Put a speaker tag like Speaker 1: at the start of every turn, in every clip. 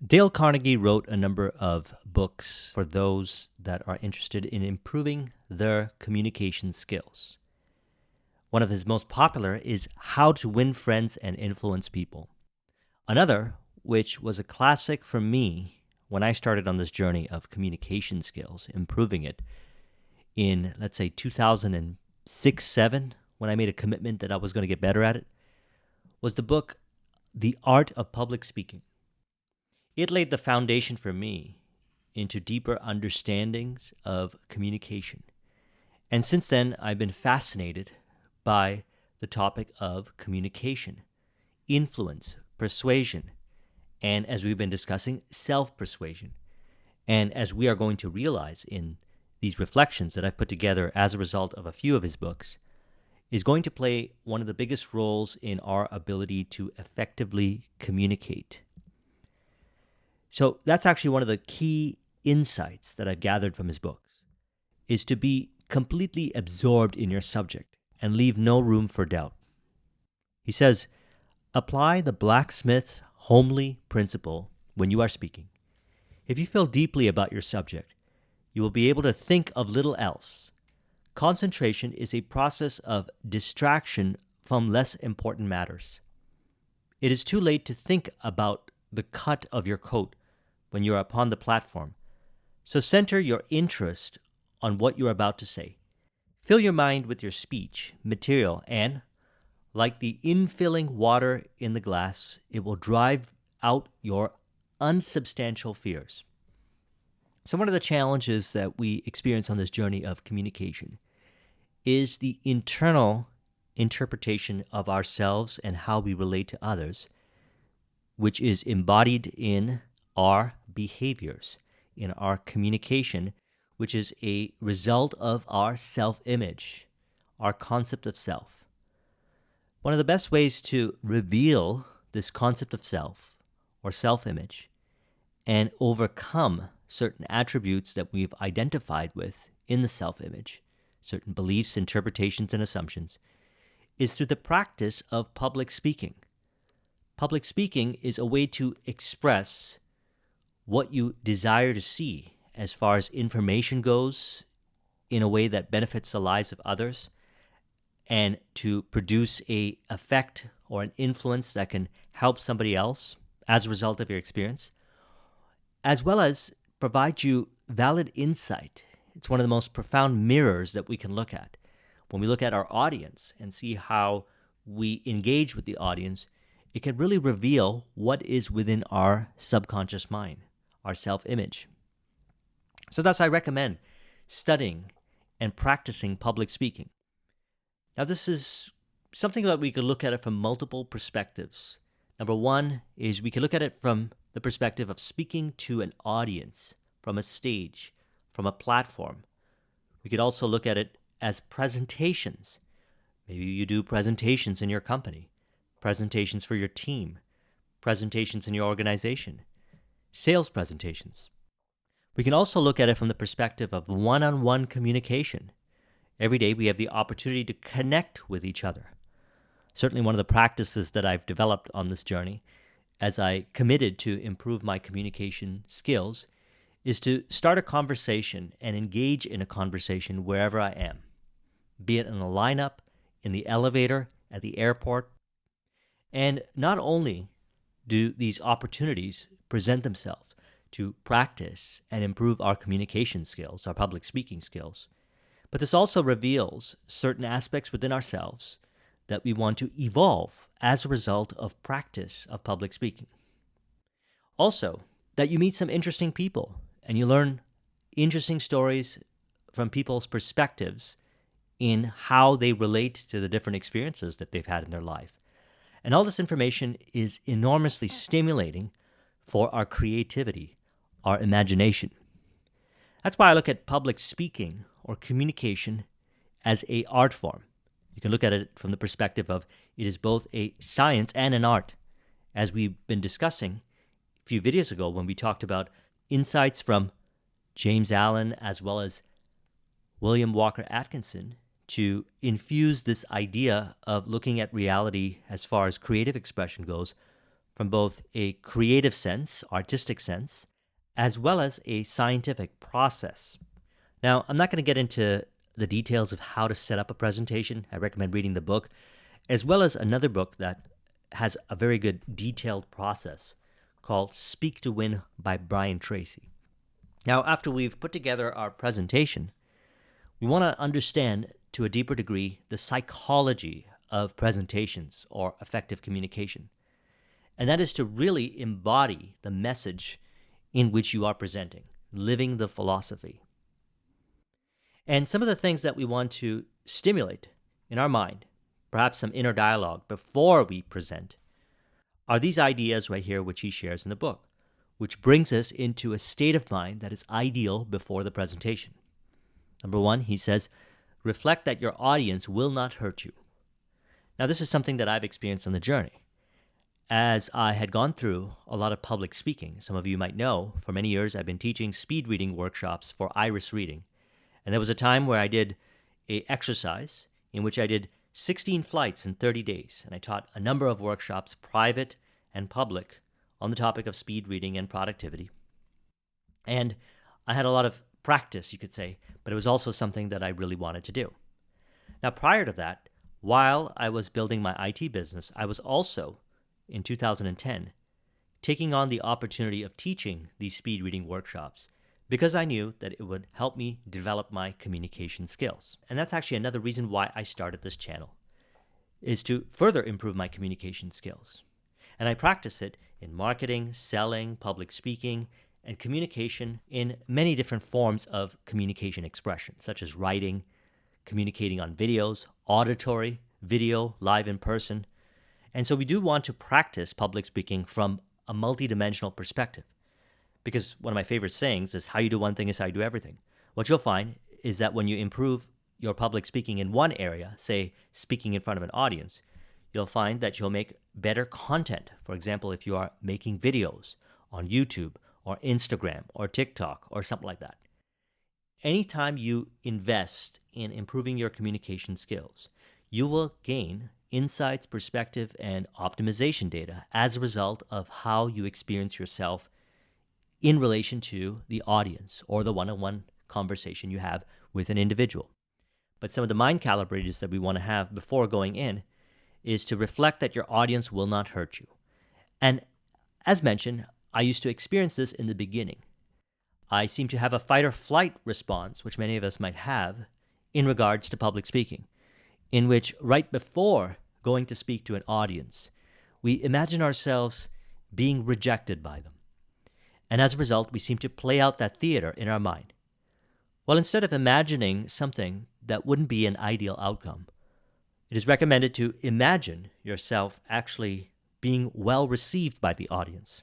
Speaker 1: Dale Carnegie wrote a number of books for those that are interested in improving their communication skills. One of his most popular is How to Win Friends and Influence People. Another, which was a classic for me when I started on this journey of communication skills, improving it in, let's say, 2006-7, when I made a commitment that I was going to get better at it, was the book The Art of Public Speaking. It laid the foundation for me into deeper understandings of communication. And since then, I've been fascinated by the topic of communication, influence, persuasion, and as we've been discussing, self-persuasion. And as we are going to realize in these reflections that I've put together as a result of a few of his books, is going to play one of the biggest roles in our ability to effectively communicate. So that's actually one of the key insights that I've gathered from his books, is to be completely absorbed in your subject and leave no room for doubt. He says, apply the blacksmith homely principle when you are speaking. If you feel deeply about your subject, you will be able to think of little else. Concentration is a process of distraction from less important matters. It is too late to think about the cut of your coat when you are upon the platform. So center your interest on what you are about to say. Fill your mind with your speech, material, and, like the infilling water in the glass, it will drive out your unsubstantial fears. So one of the challenges that we experience on this journey of communication is the internal interpretation of ourselves and how we relate to others, which is embodied in our behaviors, in our communication, which is a result of our self-image, our concept of self. One of the best ways to reveal this concept of self or self-image and overcome certain attributes that we've identified with in the self-image, certain beliefs, interpretations, and assumptions, is through the practice of public speaking. Public speaking is a way to express what you desire to see as far as information goes in a way that benefits the lives of others, and to produce a effect or an influence that can help somebody else as a result of your experience, as well as provide you valid insight. It's one of the most profound mirrors that we can look at. When we look at our audience and see how we engage with the audience, it can really reveal what is within our subconscious mind, our self-image. So thus I recommend studying and practicing public speaking. Now this is something that we could look at it from multiple perspectives. Number one is we can look at it from the perspective of speaking to an audience, from a stage, from a platform. We could also look at it as presentations. Maybe you do presentations in your company, presentations for your team, presentations in your organization, sales presentations. We can also look at it from the perspective of one-on-one communication. Every day we have the opportunity to connect with each other. Certainly one of the practices that I've developed on this journey, as I committed to improve my communication skills, is to start a conversation and engage in a conversation wherever I am, be it in a lineup, in the elevator, at the airport. And not only do these opportunities present themselves to practice and improve our communication skills, our public speaking skills, but this also reveals certain aspects within ourselves that we want to evolve as a result of practice of public speaking. Also, that you meet some interesting people and you learn interesting stories from people's perspectives in how they relate to the different experiences that they've had in their life. And all this information is enormously stimulating for our creativity, our imagination. That's why I look at public speaking or communication as an art form. You can look at it from the perspective of it is both a science and an art. As we've been discussing a few videos ago when we talked about insights from James Allen as well as William Walker Atkinson to infuse this idea of looking at reality as far as creative expression goes from both a creative sense, artistic sense, as well as a scientific process. Now, I'm not going to get into the details of how to set up a presentation. I recommend reading the book, as well as another book that has a very good detailed process called Speak to Win by Brian Tracy. Now, after we've put together our presentation, we want to understand to a deeper degree the psychology of presentations or effective communication. And that is to really embody the message in which you are presenting, living the philosophy. And some of the things that we want to stimulate in our mind, perhaps some inner dialogue before we present, are these ideas right here which he shares in the book, which brings us into a state of mind that is ideal before the presentation. Number one, he says, reflect that your audience will not hurt you. Now, this is something that I've experienced on the journey. As I had gone through a lot of public speaking, some of you might know, for many years I've been teaching speed reading workshops for iris reading. And there was a time where I did an exercise in which I did 16 flights in 30 days, and I taught a number of workshops, private and public, on the topic of speed reading and productivity. And I had a lot of practice, you could say, but it was also something that I really wanted to do. Now, prior to that, while I was building my IT business, I was also, in 2010, taking on the opportunity of teaching these speed reading workshops because I knew that it would help me develop my communication skills. And that's actually another reason why I started this channel, is to further improve my communication skills. And I practice it in marketing, selling, public speaking, and communication in many different forms of communication expression, such as writing, communicating on videos, auditory, video, live in person. And so we do want to practice public speaking from a multidimensional perspective. Because one of my favorite sayings is, how you do one thing is how you do everything. What you'll find is that when you improve your public speaking in one area, say speaking in front of an audience, you'll find that you'll make better content. For example, if you are making videos on YouTube or Instagram or TikTok or something like that. Anytime you invest in improving your communication skills, you will gain insights, perspective, and optimization data as a result of how you experience yourself in relation to the audience or the one-on-one conversation you have with an individual. But some of the mind calibrators that we want to have before going in is to reflect that your audience will not hurt you. And as mentioned, I used to experience this in the beginning. I seem to have a fight or flight response, which many of us might have, in regards to public speaking, in which right before going to speak to an audience, we imagine ourselves being rejected by them. And as a result, we seem to play out that theater in our mind. Well, instead of imagining something that wouldn't be an ideal outcome, it is recommended to imagine yourself actually being well received by the audience.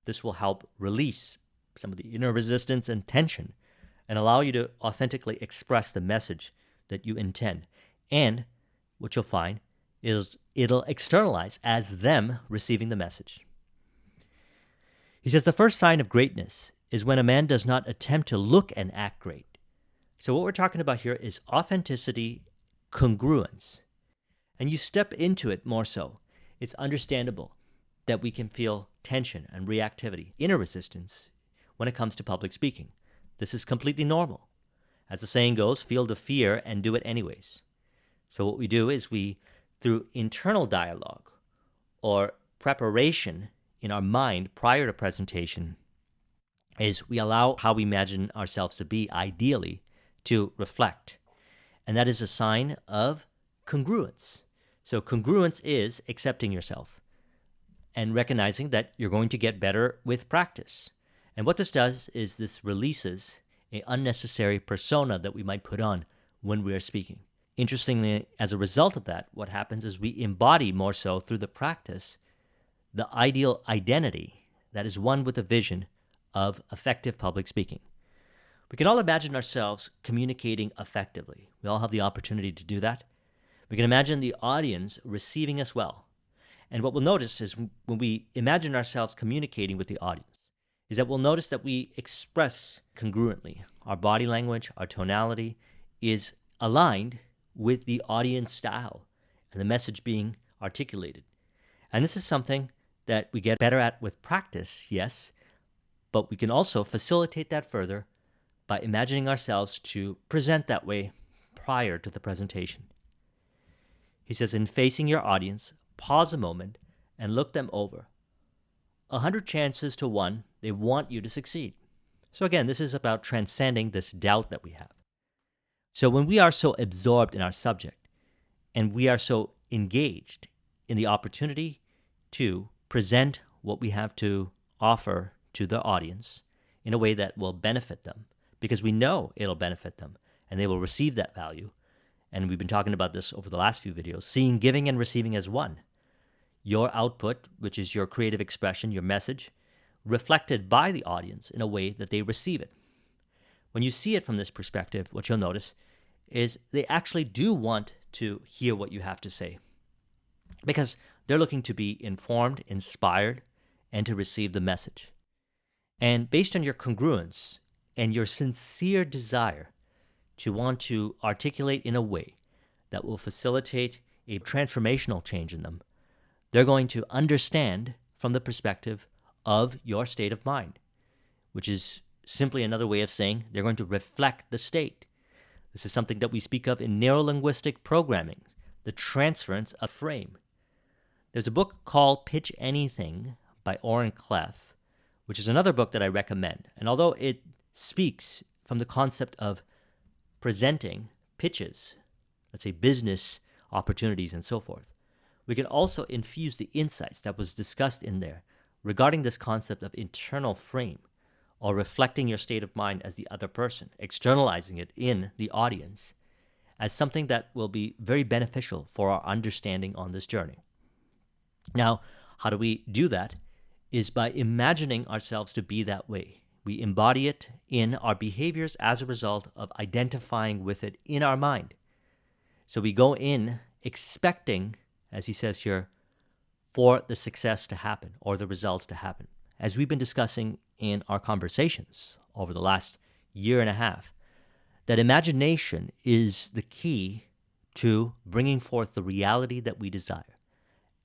Speaker 1: This will help release some of the inner resistance and tension and allow you to authentically express the message that you intend. And what you'll find is it'll externalize as them receiving the message. He says the first sign of greatness is when a man does not attempt to look and act great. So what we're talking about here is authenticity, congruence. And you step into it more so. It's understandable that we can feel tension and reactivity, inner resistance, when it comes to public speaking. This is completely normal. As the saying goes, feel the fear and do it anyways. So what we do is we, through internal dialogue or preparation in our mind prior to presentation, is we allow how we imagine ourselves to be ideally to reflect. And that is a sign of congruence. So congruence is accepting yourself and recognizing that you're going to get better with practice. And what this does is this releases an unnecessary persona that we might put on when we are speaking. Interestingly, as a result of that, what happens is we embody more so through the practice the ideal identity that is one with the vision of effective public speaking. We can all imagine ourselves communicating effectively. We all have the opportunity to do that. We can imagine the audience receiving us well. And what we'll notice is when we imagine ourselves communicating with the audience, is that we'll notice that we express congruently. Our body language, our tonality is aligned with the audience style and the message being articulated. And this is something that we get better at with practice, yes, but we can also facilitate that further by imagining ourselves to present that way prior to the presentation. He says, in facing your audience, pause a moment and look them over. 100 chances to 1, they want you to succeed. So again, this is about transcending this doubt that we have. So when we are so absorbed in our subject and we are so engaged in the opportunity to present what we have to offer to the audience in a way that will benefit them, because we know it'll benefit them and they will receive that value. And we've been talking about this over the last few videos, seeing giving and receiving as one. Your output, which is your creative expression, your message, reflected by the audience in a way that they receive it. When you see it from this perspective, what you'll notice is they actually do want to hear what you have to say, because they're looking to be informed, inspired, and to receive the message. And based on your congruence and your sincere desire to want to articulate in a way that will facilitate a transformational change in them, they're going to understand from the perspective of your state of mind, which is simply another way of saying they're going to reflect the state. This is something that we speak of in neurolinguistic programming, the transference of frame. There's a book called Pitch Anything by Oren Clef, which is another book that I recommend. And although it speaks from the concept of presenting pitches, let's say business opportunities and so forth, we can also infuse the insights that was discussed in there regarding this concept of internal frame, or reflecting your state of mind as the other person, externalizing it in the audience, as something that will be very beneficial for our understanding on this journey. Now, how do we do that? Is by imagining ourselves to be that way. We embody it in our behaviors as a result of identifying with it in our mind. So we go in expecting, as he says here, for the success to happen or the results to happen. As we've been discussing in our conversations over the last year and a half, that imagination is the key to bringing forth the reality that we desire.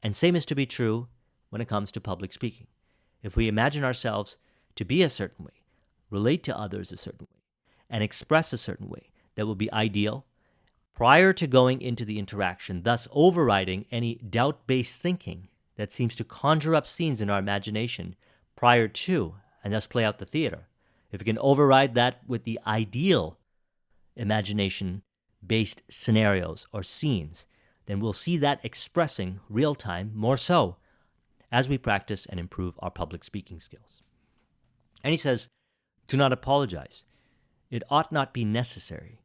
Speaker 1: And same is to be true when it comes to public speaking. If we imagine ourselves to be a certain way, relate to others a certain way, and express a certain way that will be ideal, prior to going into the interaction, thus overriding any doubt-based thinking that seems to conjure up scenes in our imagination prior to, and thus play out the theater. If we can override that with the ideal imagination-based scenarios or scenes, then we'll see that expressing real time more so as we practice and improve our public speaking skills. And he says, do not apologize. It ought not be necessary.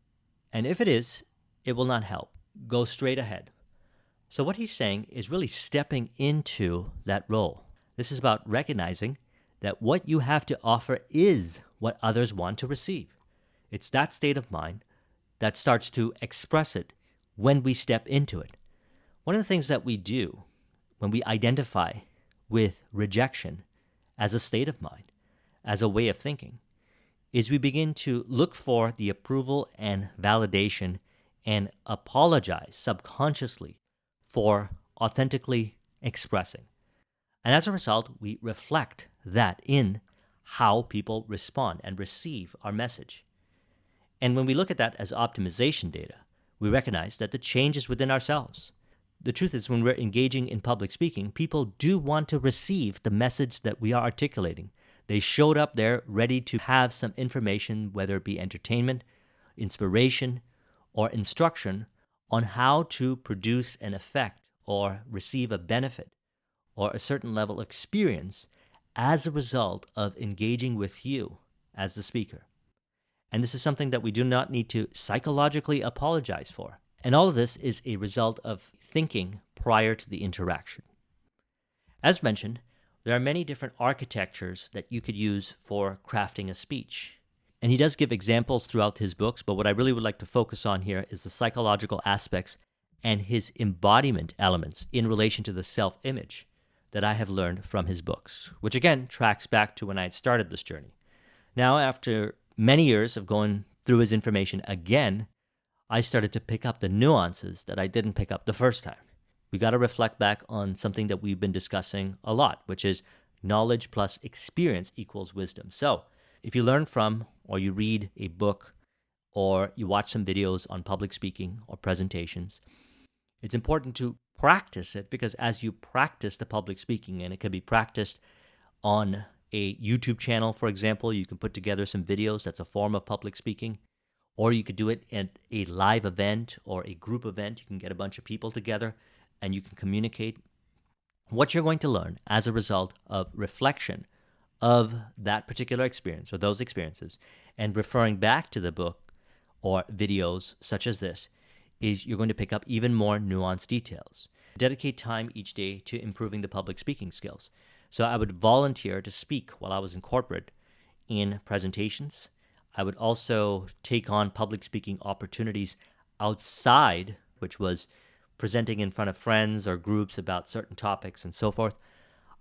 Speaker 1: And if it is, it will not help. Go straight ahead. So what he's saying is really stepping into that role. This is about recognizing that what you have to offer is what others want to receive. It's that state of mind that starts to express it when we step into it. One of the things that we do when we identify with rejection as a state of mind, as a way of thinking, is we begin to look for the approval and validation and apologize subconsciously for authentically expressing. And as a result, we reflect that in how people respond and receive our message. And when we look at that as optimization data, we recognize that the change is within ourselves. The truth is, when we're engaging in public speaking, people do want to receive the message that we are articulating. They showed up there ready to have some information, whether it be entertainment, inspiration, or instruction on how to produce an effect or receive a benefit or a certain level of experience as a result of engaging with you as the speaker. And this is something that we do not need to psychologically apologize for. And all of this is a result of thinking prior to the interaction. As mentioned, there are many different architectures that you could use for crafting a speech. And he does give examples throughout his books, but what I really would like to focus on here is the psychological aspects and his embodiment elements in relation to the self-image that I have learned from his books, which again tracks back to when I had started this journey. Now, after many years of going through his information again, I started to pick up the nuances that I didn't pick up the first time. we got to reflect back on something that we've been discussing a lot, which is knowledge plus experience equals wisdom. So if you learn from or you read a book or you watch some videos on public speaking or presentations, it's important to practice it, because as you practice the public speaking, and it can be practiced on a YouTube channel, for example, you can put together some videos. That's a form of public speaking. Or you could do it at a live event or a group event. You can get a bunch of people together and you can communicate what you're going to learn as a result of reflection of that particular experience or those experiences, and referring back to the book or videos such as this, is you're going to pick up even more nuanced details. Dedicate time each day to improving the public speaking skills. So I would volunteer to speak while I was in corporate in presentations. I would also take on public speaking opportunities outside, which was presenting in front of friends or groups about certain topics and so forth.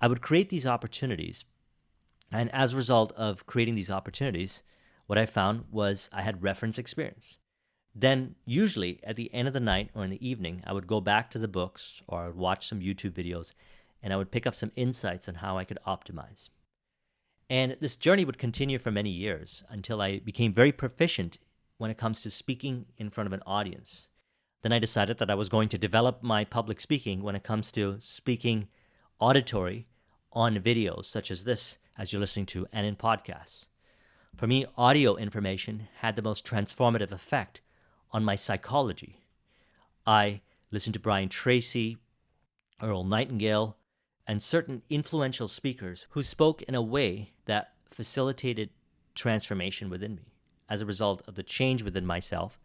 Speaker 1: I would create these opportunities. And as a result of creating these opportunities, what I found was I had reference experience. Then usually at the end of the night or in the evening, I would go back to the books or I would watch some YouTube videos, and I would pick up some insights on how I could optimize. And this journey would continue for many years until I became very proficient when it comes to speaking in front of an audience. Then I decided that I was going to develop my public speaking when it comes to speaking auditory on videos such as this, as you're listening to, and in podcasts. For me, audio information had the most transformative effect on my psychology. I listened to Brian Tracy, Earl Nightingale, and certain influential speakers who spoke in a way that facilitated transformation within me as a result of the change within myself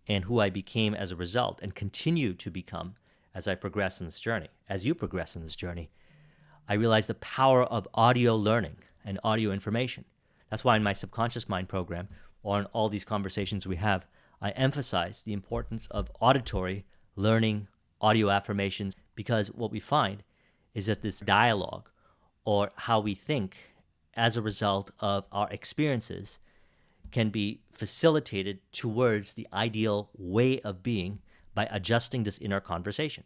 Speaker 1: and who I became as a result and continue to become as I progress in this journey. As you progress in this journey, I realized the power of audio learning and audio information. That's why in my subconscious mind program, or in all these conversations we have, I emphasize the importance of auditory learning, audio affirmations, because what we find is that this dialogue, or how we think as a result of our experiences, can be facilitated towards the ideal way of being by adjusting this inner conversation.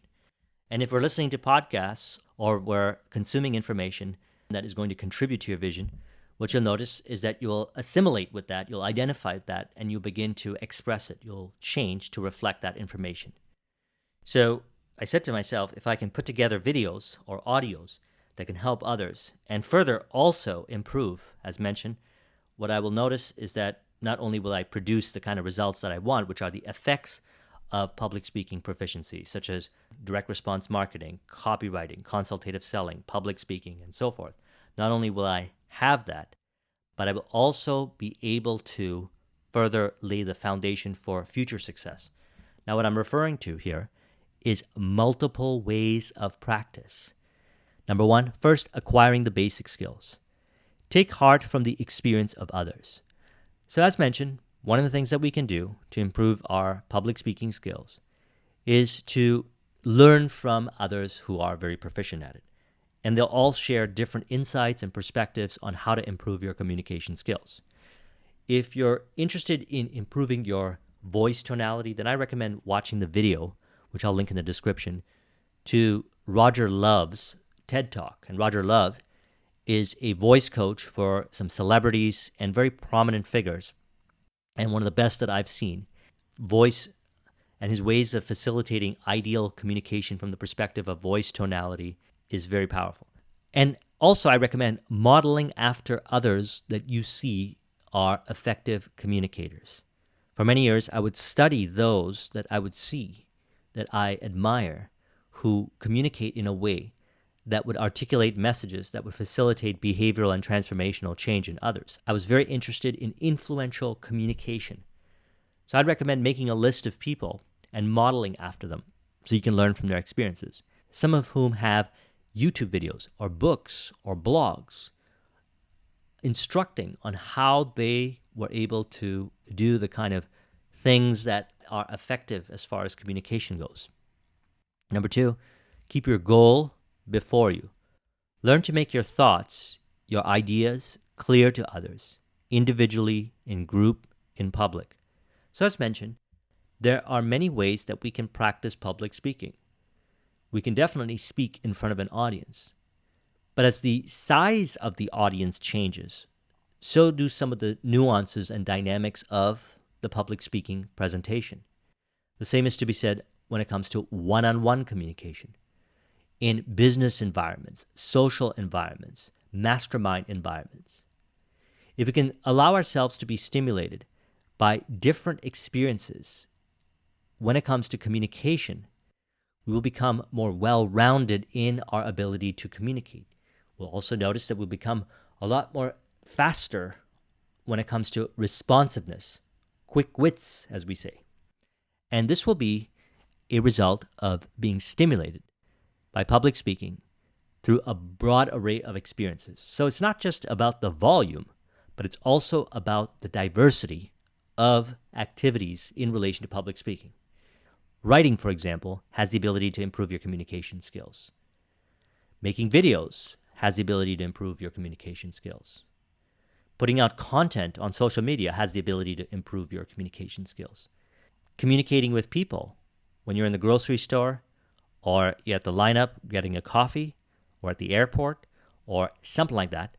Speaker 1: And if we're listening to podcasts or we're consuming information that is going to contribute to your vision, what you'll notice is that you'll assimilate with that, you'll identify with that, and you'll begin to express it. You'll change to reflect that information. So I said to myself, if I can put together videos or audios that can help others and further also improve, as mentioned, what I will notice is that not only will I produce the kind of results that I want, which are the effects of public speaking proficiency, such as direct response marketing, copywriting, consultative selling, public speaking, and so forth. Not only will I have that, but I will also be able to further lay the foundation for future success. Now, what I'm referring to here is multiple ways of practice. Number one, first, acquiring the basic skills. Take heart from the experience of others. So as mentioned, one of the things that we can do to improve our public speaking skills is to learn from others who are very proficient at it. And they'll all share different insights and perspectives on how to improve your communication skills. If you're interested in improving your voice tonality, then I recommend watching the video, which I'll link in the description, to Roger Love's TED Talk. And Roger Love is a voice coach for some celebrities and very prominent figures, and one of the best that I've seen. Voice and his ways of facilitating ideal communication from the perspective of voice tonality is very powerful. And also I recommend modeling after others that you see are effective communicators. For many years, I would study those that I would see, that I admire, who communicate in a way that would articulate messages that would facilitate behavioral and transformational change in others. I was very interested in influential communication. So I'd recommend making a list of people and modeling after them so you can learn from their experiences, some of whom have YouTube videos or books or blogs instructing on how they were able to do the kind of things that are effective as far as communication goes. Number two, keep your goal before you. Learn to make your thoughts, your ideas, clear to others, individually, in group, in public. So as mentioned, there are many ways that we can practice public speaking. We can definitely speak in front of an audience. But as the size of the audience changes, so do some of the nuances and dynamics of the public speaking presentation. The same is to be said when it comes to one-on-one communication. In business environments, social environments, mastermind environments. If we can allow ourselves to be stimulated by different experiences when it comes to communication, we will become more well-rounded in our ability to communicate. We'll also notice that we'll become a lot more faster when it comes to responsiveness, quick wits, as we say. And this will be a result of being stimulated by public speaking through a broad array of experiences. So it's not just about the volume, but it's also about the diversity of activities in relation to public speaking. Writing, for example, has the ability to improve your communication skills. Making videos has the ability to improve your communication skills. Putting out content on social media has the ability to improve your communication skills. Communicating with people when you're in the grocery store, or you're at the lineup getting a coffee, or at the airport, or something like that,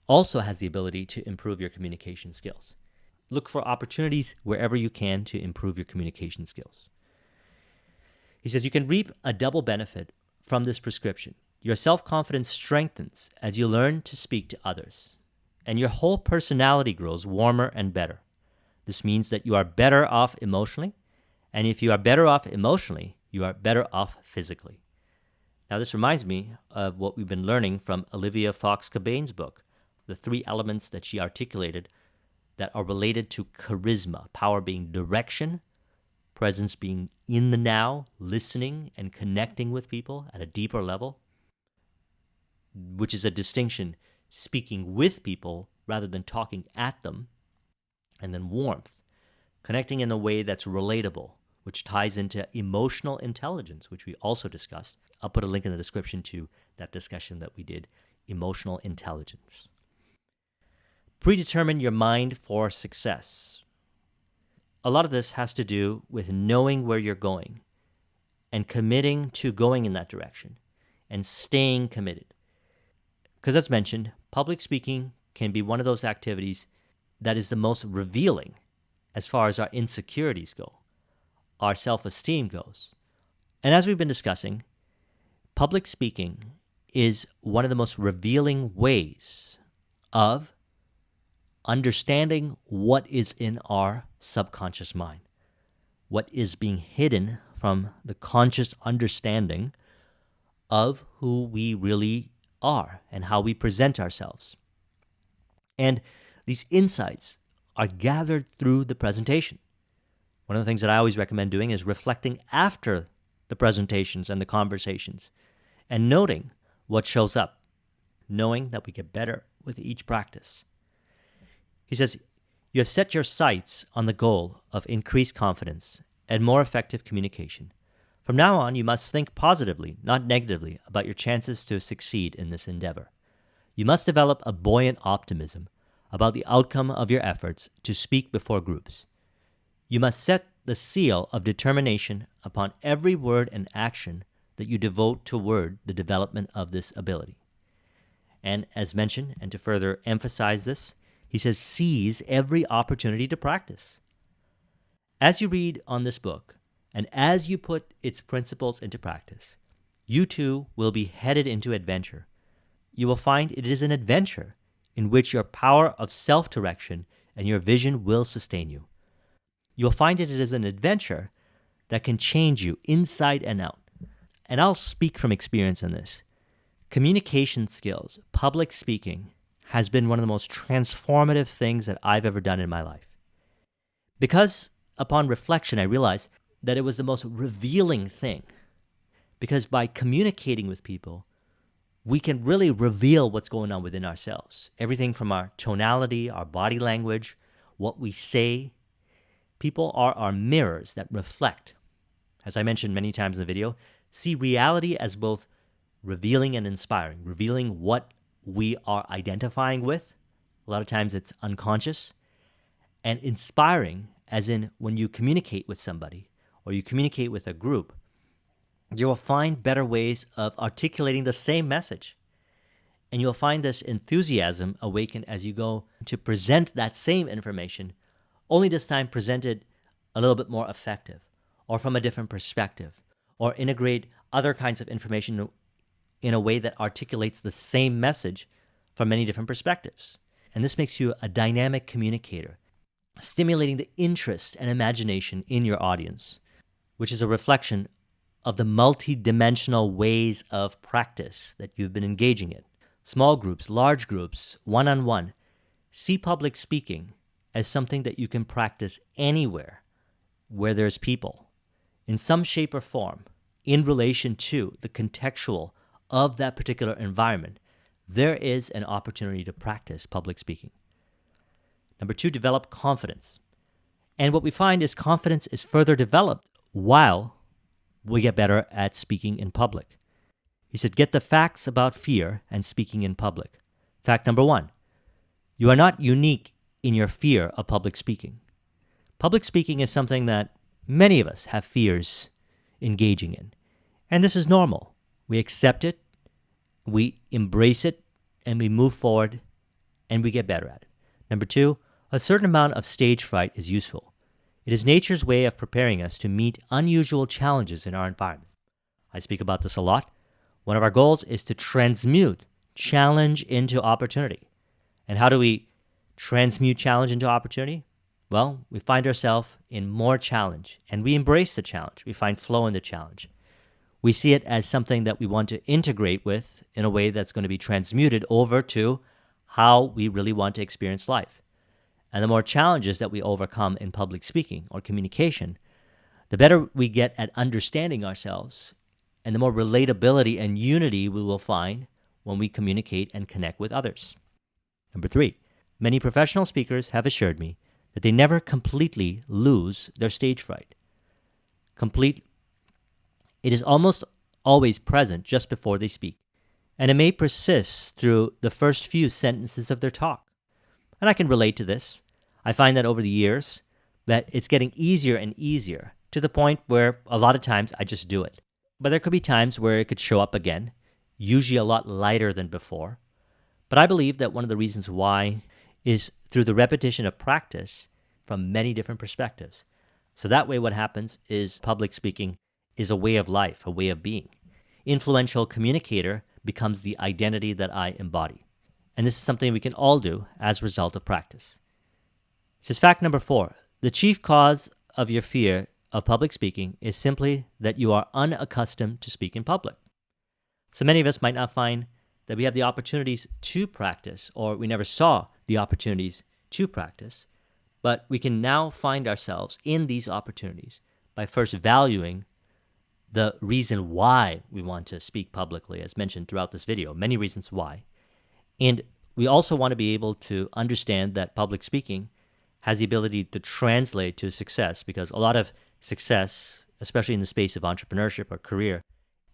Speaker 1: also has the ability to improve your communication skills. Look for opportunities wherever you can to improve your communication skills. He says you can reap a double benefit from this prescription. Your self-confidence strengthens as you learn to speak to others, and your whole personality grows warmer and better. This means that you are better off emotionally, and if you are better off emotionally, you are better off physically. Now, this reminds me of what we've been learning from Olivia Fox-Cabane's book, the 3 elements that she articulated that are related to charisma, power being direction, presence being in the now, listening and connecting with people at a deeper level, which is a distinction, speaking with people rather than talking at them, and then warmth, connecting in a way that's relatable, which ties into emotional intelligence, which we also discussed. I'll put a link in the description to that discussion that we did, emotional intelligence. Predetermine your mind for success. A lot of this has to do with knowing where you're going and committing to going in that direction and staying committed. Because as mentioned, public speaking can be one of those activities that is the most revealing as far as our insecurities go, our self-esteem goes. And as we've been discussing, public speaking is one of the most revealing ways of understanding what is in our subconscious mind, what is being hidden from the conscious understanding of who we really are and how we present ourselves. And these insights are gathered through the presentation. One of the things that I always recommend doing is reflecting after the presentations and the conversations and noting what shows up, knowing that we get better with each practice. He says, you have set your sights on the goal of increased confidence and more effective communication. From now on, you must think positively, not negatively, about your chances to succeed in this endeavor. You must develop a buoyant optimism about the outcome of your efforts to speak before groups. You must set the seal of determination upon every word and action that you devote toward the development of this ability. And as mentioned, and to further emphasize this, he says, seize every opportunity to practice. As you read on this book, and as you put its principles into practice, you too will be headed into adventure. You will find it is an adventure in which your power of self-direction and your vision will sustain you. You'll find it is an adventure that can change you inside and out. And I'll speak from experience on this. Communication skills, public speaking, has been one of the most transformative things that I've ever done in my life. Because upon reflection, I realized that it was the most revealing thing. Because by communicating with people, we can really reveal what's going on within ourselves. Everything from our tonality, our body language, what we say. People are our mirrors that reflect. As I mentioned many times in the video, see reality as both revealing and inspiring, revealing what we are identifying with. A lot of times it's unconscious. And inspiring, as in when you communicate with somebody or you communicate with a group, you will find better ways of articulating the same message. And you'll find this enthusiasm awaken as you go to present that same information, only this time presented a little bit more effective or from a different perspective, or integrate other kinds of information in a way that articulates the same message from many different perspectives. And this makes you a dynamic communicator, stimulating the interest and imagination in your audience, which is a reflection of the multi-dimensional ways of practice that you've been engaging in. Small groups, large groups, one-on-one. See public speaking as something that you can practice anywhere where there's people, in some shape or form, in relation to the contextual of that particular environment. There is an opportunity to practice public speaking. Number 2, develop confidence. And what we find is confidence is further developed while we get better at speaking in public. He said, get the facts about fear and speaking in public. Fact number 1, you are not unique in your fear of public speaking. Public speaking is something that many of us have fears engaging in. And this is normal. We accept it, we embrace it, and we move forward, and we get better at it. Number 2, a certain amount of stage fright is useful. It is nature's way of preparing us to meet unusual challenges in our environment. I speak about this a lot. One of our goals is to transmute challenge into opportunity. And how do we transmute challenge into opportunity? Well, we find ourselves in more challenge, and we embrace the challenge. We find flow in the challenge. We see it as something that we want to integrate with in a way that's going to be transmuted over to how we really want to experience life. And the more challenges that we overcome in public speaking or communication, the better we get at understanding ourselves, and the more relatability and unity we will find when we communicate and connect with others. Number 3, many professional speakers have assured me that they never completely lose their stage fright. It is almost always present just before they speak, and it may persist through the first few sentences of their talk. And I can relate to this. I find that over the years that it's getting easier and easier to the point where a lot of times I just do it. But there could be times where it could show up again, usually a lot lighter than before. But I believe that one of the reasons why is through the repetition of practice from many different perspectives. So that way what happens is public speaking is a way of life, a way of being. Influential communicator becomes the identity that I embody. And this is something we can all do as a result of practice. This is fact number 4. The chief cause of your fear of public speaking is simply that you are unaccustomed to speak in public. So many of us might not find that we have the opportunities to practice, or we never saw the opportunities to practice, but we can now find ourselves in these opportunities by first valuing the reason why we want to speak publicly, as mentioned throughout this video, many reasons why. And we also want to be able to understand that public speaking has the ability to translate to success, because a lot of success, especially in the space of entrepreneurship or career,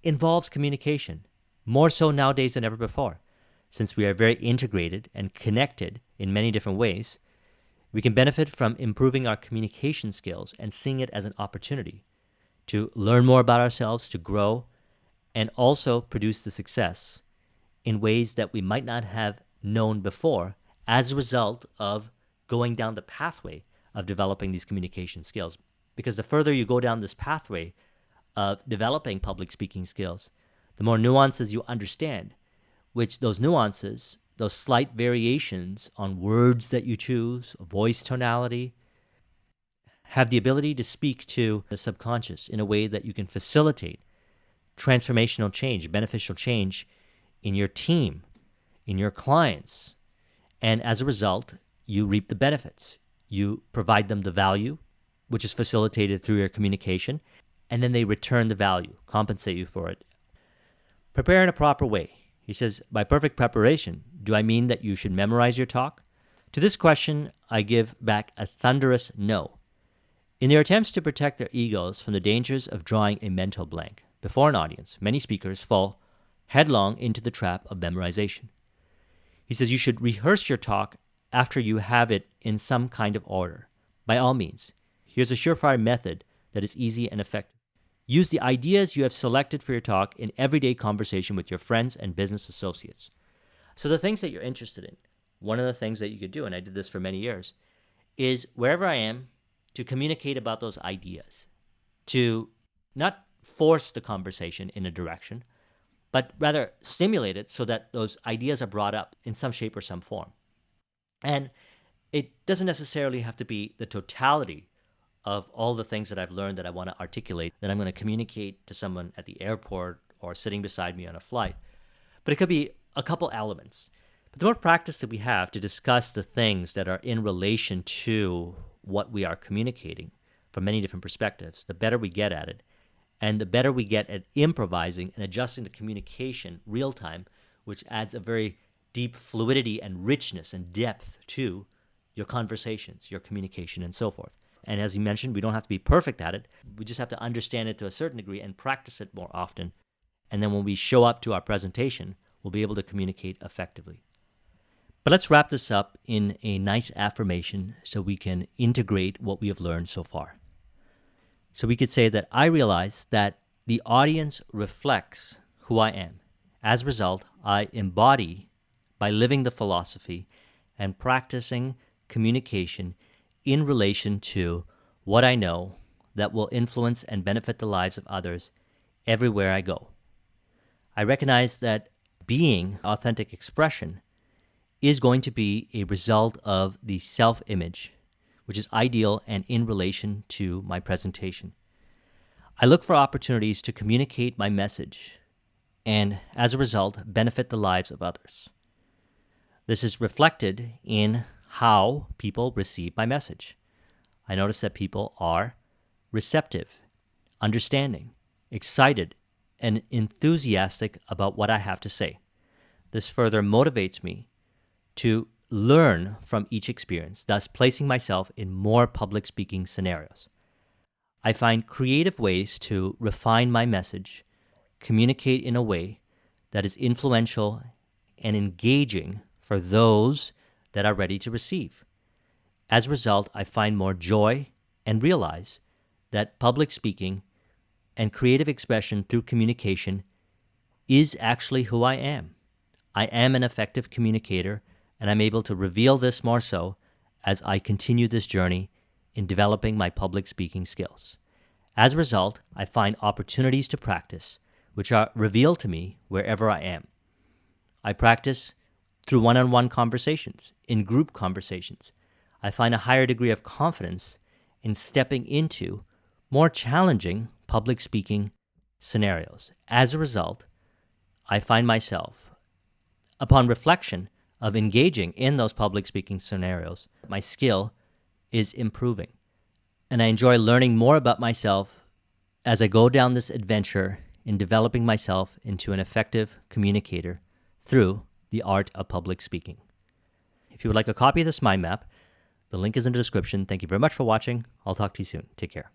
Speaker 1: involves communication, more so nowadays than ever before. Since we are very integrated and connected in many different ways, we can benefit from improving our communication skills and seeing it as an opportunity to learn more about ourselves, to grow, and also produce the success in ways that we might not have known before as a result of going down the pathway of developing these communication skills. Because the further you go down this pathway of developing public speaking skills, the more nuances you understand, which those nuances, those slight variations on words that you choose, voice tonality, have the ability to speak to the subconscious in a way that you can facilitate transformational change, beneficial change in your team, in your clients. And as a result, you reap the benefits. You provide them the value, which is facilitated through your communication, and then they return the value, compensate you for it. Prepare in a proper way. He says, by perfect preparation, do I mean that you should memorize your talk? To this question, I give back a thunderous no. In their attempts to protect their egos from the dangers of drawing a mental blank before an audience, many speakers fall headlong into the trap of memorization. He says you should rehearse your talk after you have it in some kind of order. By all means, here's a surefire method that is easy and effective. Use the ideas you have selected for your talk in everyday conversation with your friends and business associates. So the things that you're interested in, one of the things that you could do, and I did this for many years, is wherever I am, to communicate about those ideas, to not force the conversation in a direction, but rather stimulate it so that those ideas are brought up in some shape or some form. And it doesn't necessarily have to be the totality of all the things that I've learned that I want to articulate, that I'm going to communicate to someone at the airport or sitting beside me on a flight. But it could be a couple elements. But the more practice that we have to discuss the things that are in relation to what we are communicating from many different perspectives, the better we get at it. And the better we get at improvising and adjusting the communication real time, which adds a very deep fluidity and richness and depth to your conversations, your communication, and so forth. And as you mentioned, we don't have to be perfect at it. We just have to understand it to a certain degree and practice it more often. And then when we show up to our presentation, we'll be able to communicate effectively. But let's wrap this up in a nice affirmation so we can integrate what we have learned so far. So we could say that I realize that the audience reflects who I am. As a result, I embody, by living the philosophy and practicing communication in relation to what I know that will influence and benefit the lives of others everywhere I go. I recognize that being authentic expression is going to be a result of the self-image, which is ideal and in relation to my presentation. I look for opportunities to communicate my message and, as a result, benefit the lives of others. This is reflected in how people receive my message. I notice that people are receptive, understanding, excited, and enthusiastic about what I have to say. This further motivates me to learn from each experience, thus placing myself in more public speaking scenarios. I find creative ways to refine my message, communicate in a way that is influential and engaging for those that are ready to receive. As a result, I find more joy and realize that public speaking and creative expression through communication is actually who I am. I am an effective communicator, and I'm able to reveal this more so as I continue this journey in developing my public speaking skills. As a result, I find opportunities to practice, which are revealed to me wherever I am. I practice through one-on-one conversations, in group conversations. I find a higher degree of confidence in stepping into more challenging public speaking scenarios. As a result, I find myself, upon reflection of engaging in those public speaking scenarios, my skill is improving. And I enjoy learning more about myself as I go down this adventure in developing myself into an effective communicator through the art of public speaking. If you would like a copy of this mind map, the link is in the description. Thank you very much for watching. I'll talk to you soon. Take care.